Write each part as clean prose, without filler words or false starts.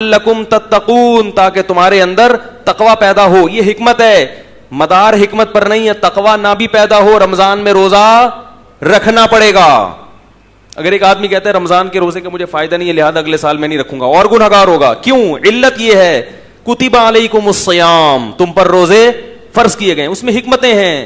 لَكُمْ تَتَّقُونَ تاکہ تمہارے اندر تقوی پیدا ہو. یہ حکمت ہے, مدار حکمت پر نہیں ہے. تقوی نہ بھی پیدا ہو رمضان میں روزہ رکھنا پڑے گا. اگر ایک آدمی کہتا ہے رمضان کے روزے کا مجھے فائدہ نہیں ہے لہذا اگلے سال میں نہیں رکھوں گا, اور گنہگار ہوگا. کیوں؟ علت یہ ہے کتب علیکم الصیام, تم پر روزے فرض کیے گئے. اس میں حکمتیں ہیں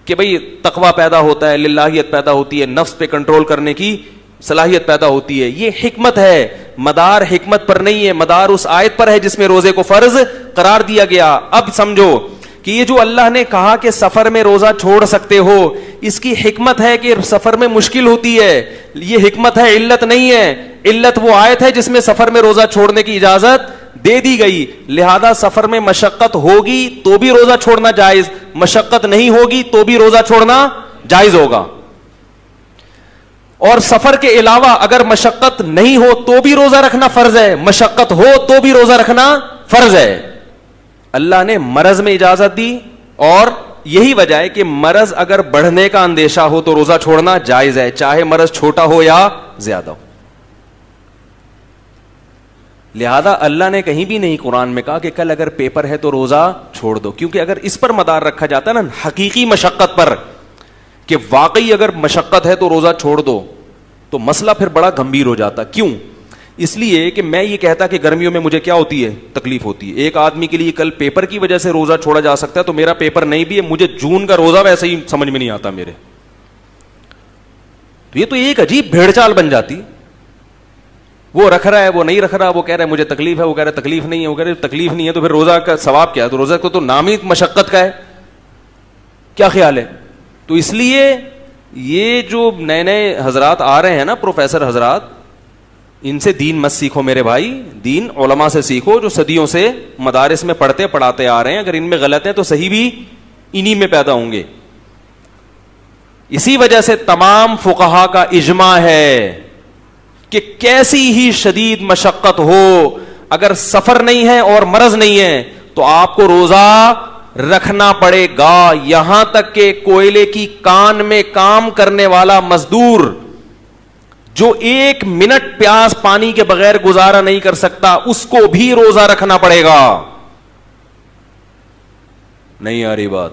کہ بھئی تقوی پیدا ہوتا ہے, للہیت پیدا ہوتی ہے, نفس پہ کنٹرول کرنے کی صلاحیت پیدا ہوتی ہے. یہ حکمت ہے, مدار حکمت پر نہیں ہے, مدار اس آیت پر ہے جس میں روزے کو فرض قرار دیا گیا. اب سمجھو کہ یہ جو اللہ نے کہا کہ سفر میں روزہ چھوڑ سکتے ہو, اس کی حکمت ہے کہ سفر میں مشکل ہوتی ہے. یہ حکمت ہے, علت نہیں ہے. علت وہ آیت ہے جس میں سفر میں روزہ چھوڑنے کی اجازت دے دی گئی. لہذا سفر میں مشقت ہوگی تو بھی روزہ چھوڑنا جائز, مشقت نہیں ہوگی تو بھی روزہ چھوڑنا جائز ہوگا. اور سفر کے علاوہ اگر مشقت نہیں ہو تو بھی روزہ رکھنا فرض ہے, مشقت ہو تو بھی روزہ رکھنا فرض ہے. اللہ نے مرض میں اجازت دی, اور یہی وجہ ہے کہ مرض اگر بڑھنے کا اندیشہ ہو تو روزہ چھوڑنا جائز ہے, چاہے مرض چھوٹا ہو یا زیادہ ہو. لہذا اللہ نے کہیں بھی نہیں قرآن میں کہا کہ کل اگر پیپر ہے تو روزہ چھوڑ دو, کیونکہ اگر اس پر مدار رکھا جاتا ہے نا حقیقی مشقت پر کہ واقعی اگر مشقت ہے تو روزہ چھوڑ دو, تو مسئلہ پھر بڑا گمبھیر ہو جاتا. کیوں؟ اس لیے کہ میں یہ کہتا کہ گرمیوں میں مجھے کیا ہوتی ہے, تکلیف ہوتی ہے. ایک آدمی کے لیے کل پیپر کی وجہ سے روزہ چھوڑا جا سکتا ہے, تو میرا پیپر نہیں بھی ہے, مجھے جون کا روزہ ویسے ہی سمجھ میں نہیں آتا میرے. تو یہ تو ایک عجیب بھیڑ چال بن جاتی. وہ رکھ رہا ہے, وہ نہیں رکھ رہا, وہ کہہ رہا ہے مجھے تکلیف ہے, وہ کہہ رہا ہے تکلیف نہیں ہے, وہ کہہ رہا ہے تکلیف نہیں ہے, تو پھر روزہ کا ثواب کیا ہے؟ تو روزہ کو تو نام ہی مشقت کا ہے. کیا خیال ہے؟ تو اس لیے یہ جو نئے نئے حضرات آ رہے ہیں نا, پروفیسر حضرات, ان سے دین مت سیکھو میرے بھائی, دین علماء سے سیکھو جو صدیوں سے مدارس میں پڑھتے پڑھاتے آ رہے ہیں. اگر ان میں غلط ہیں تو صحیح بھی انہی میں پیدا ہوں گے. اسی وجہ سے تمام فقہا کا اجماع ہے کہ کیسی ہی شدید مشقت ہو, اگر سفر نہیں ہے اور مرض نہیں ہے تو آپ کو روزہ رکھنا پڑے گا. یہاں تک کہ کوئلے کی کان میں کام کرنے والا مزدور جو 1 منٹ پیاس پانی کے بغیر گزارا نہیں کر سکتا, اس کو بھی روزہ رکھنا پڑے گا. نہیں آ رہی بات؟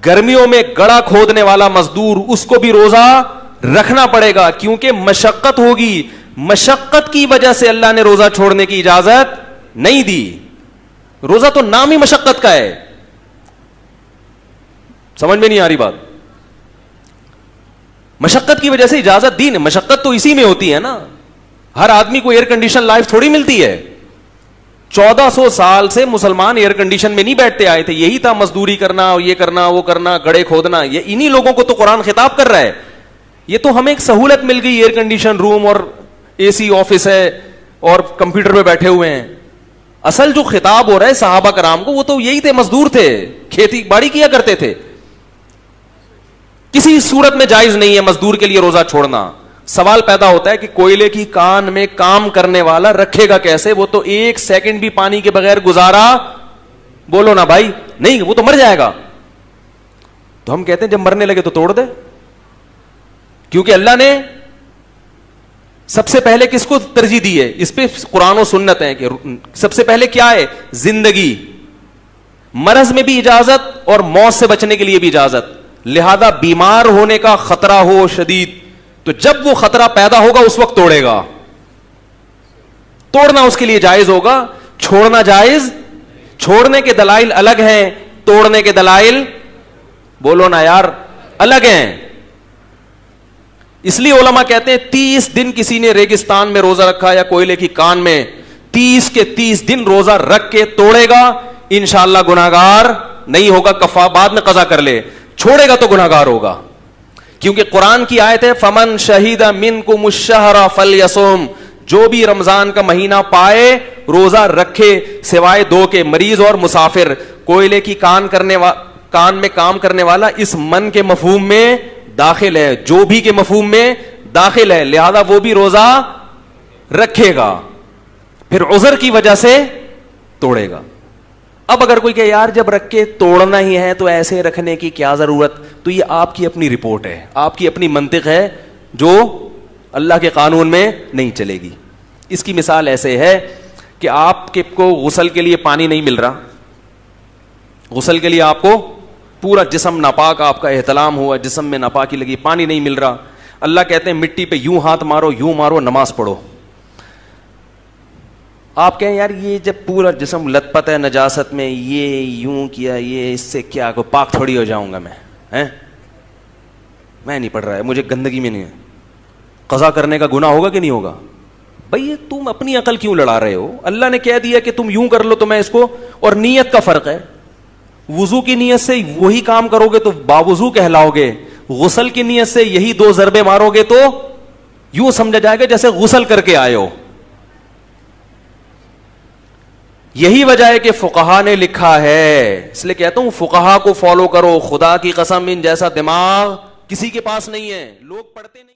گرمیوں میں گڑھا کھودنے والا مزدور, اس کو بھی روزہ رکھنا پڑے گا, کیونکہ مشقت ہوگی. مشقت کی وجہ سے اللہ نے روزہ چھوڑنے کی اجازت نہیں دی. روزہ تو نام ہی مشقت کا ہے. سمجھ میں نہیں آ رہی بات؟ مشقت کی وجہ سے اجازت دی. مشقت تو اسی میں ہوتی ہے نا. ہر آدمی کو ایئر کنڈیشن لائف تھوڑی ملتی ہے. 1400 سال سے مسلمان ایئر کنڈیشن میں نہیں بیٹھتے آئے تھے. یہی تھا مزدوری کرنا, یہ کرنا, وہ کرنا, گڑھے کھودنا. یہ انہی لوگوں کو تو قرآن خطاب کر رہا ہے. یہ تو ہمیں ایک سہولت مل گئی, ایئر کنڈیشن روم اور اے سی آفس ہے اور کمپیوٹر پہ بیٹھے ہوئے ہیں. اصل جو خطاب ہو رہا ہے صحابہ کرام کو, وہ تو یہی تھے, مزدور تھے, کھیتی باڑی کیا کرتے تھے. کسی صورت میں جائز نہیں ہے مزدور کے لیے روزہ چھوڑنا. سوال پیدا ہوتا ہے کہ کوئلے کی کان میں کام کرنے والا رکھے گا کیسے؟ وہ تو 1 سیکنڈ بھی پانی کے بغیر گزارا, بولو نا بھائی, نہیں, وہ تو مر جائے گا. تو ہم کہتے ہیں جب مرنے لگے تو توڑ دے, کیونکہ اللہ نے سب سے پہلے کس کو ترجیح دی ہے؟ اس پہ قرآن و سنت ہے کہ سب سے پہلے کیا ہے؟ زندگی. مرض میں بھی اجازت اور موت سے بچنے کے لیے بھی اجازت. لہذا بیمار ہونے کا خطرہ ہو شدید, تو جب وہ خطرہ پیدا ہوگا اس وقت توڑے گا. توڑنا اس کے لیے جائز ہوگا, چھوڑنا جائز. چھوڑنے کے دلائل الگ ہیں, توڑنے کے دلائل, بولو نا یار, الگ ہیں. اس لیے علماء کہتے ہیں 30 دن کسی نے ریگستان میں روزہ رکھا یا کوئلے کی کان میں, 30 کے 30 دن روزہ رکھ کے توڑے گا, انشاءاللہ گناہگار نہیں ہوگا. کفا بعد میں قضا کر لے, چھوڑے گا تو گناہگار ہوگا. کیونکہ قرآن کی آیت ہے فمن شہید منکم الشہر فلیصم, جو بھی رمضان کا مہینہ پائے روزہ رکھے, سوائے 2 کے, مریض اور مسافر. کوئلے کی کان میں کام کرنے والا اس من کے مفہوم میں داخل ہے, جو بھی کے مفہوم میں داخل ہے. لہذا وہ بھی روزہ رکھے گا, پھر عذر کی وجہ سے توڑے گا. اب اگر کوئی کہ یار جب رکھ کے توڑنا ہی ہے تو ایسے رکھنے کی کیا ضرورت, تو یہ آپ کی اپنی رپورٹ ہے, آپ کی اپنی منطق ہے جو اللہ کے قانون میں نہیں چلے گی. اس کی مثال ایسے ہے کہ آپ کے کو غسل کے لیے پانی نہیں مل رہا, غسل کے لیے آپ کو پورا جسم ناپاک, آپ کا احتلام ہوا, جسم میں ناپاکی لگی, پانی نہیں مل رہا. اللہ کہتے ہیں مٹی پہ یوں ہاتھ مارو, یوں مارو, نماز پڑھو. آپ کہیں یار یہ جب پورا جسم لت پت ہے نجاست میں, یہ یوں کیا, یہ اس سے کیا کو پاک تھوڑی ہو جاؤں گا میں نہیں پڑھ رہا ہے, مجھے گندگی میں نہیں ہے, قضا کرنے کا گناہ ہوگا کہ نہیں ہوگا؟ بھائی تم اپنی عقل کیوں لڑا رہے ہو؟ اللہ نے کہہ دیا کہ تم یوں کر لو تو میں اس کو, اور نیت کا فرق ہے. وضو کی نیت سے وہی کام کرو گے تو باوضو کہلاؤ گے, غسل کی نیت سے یہی 2 ضربے مارو گے تو یوں سمجھا جائے گا جیسے غسل کر کے آئے ہو. یہی وجہ ہے کہ فقہا نے لکھا ہے, اس لیے کہتا ہوں فقہا کو فالو کرو. خدا کی قسم ان جیسا دماغ کسی کے پاس نہیں ہے, لوگ پڑھتے نہیں.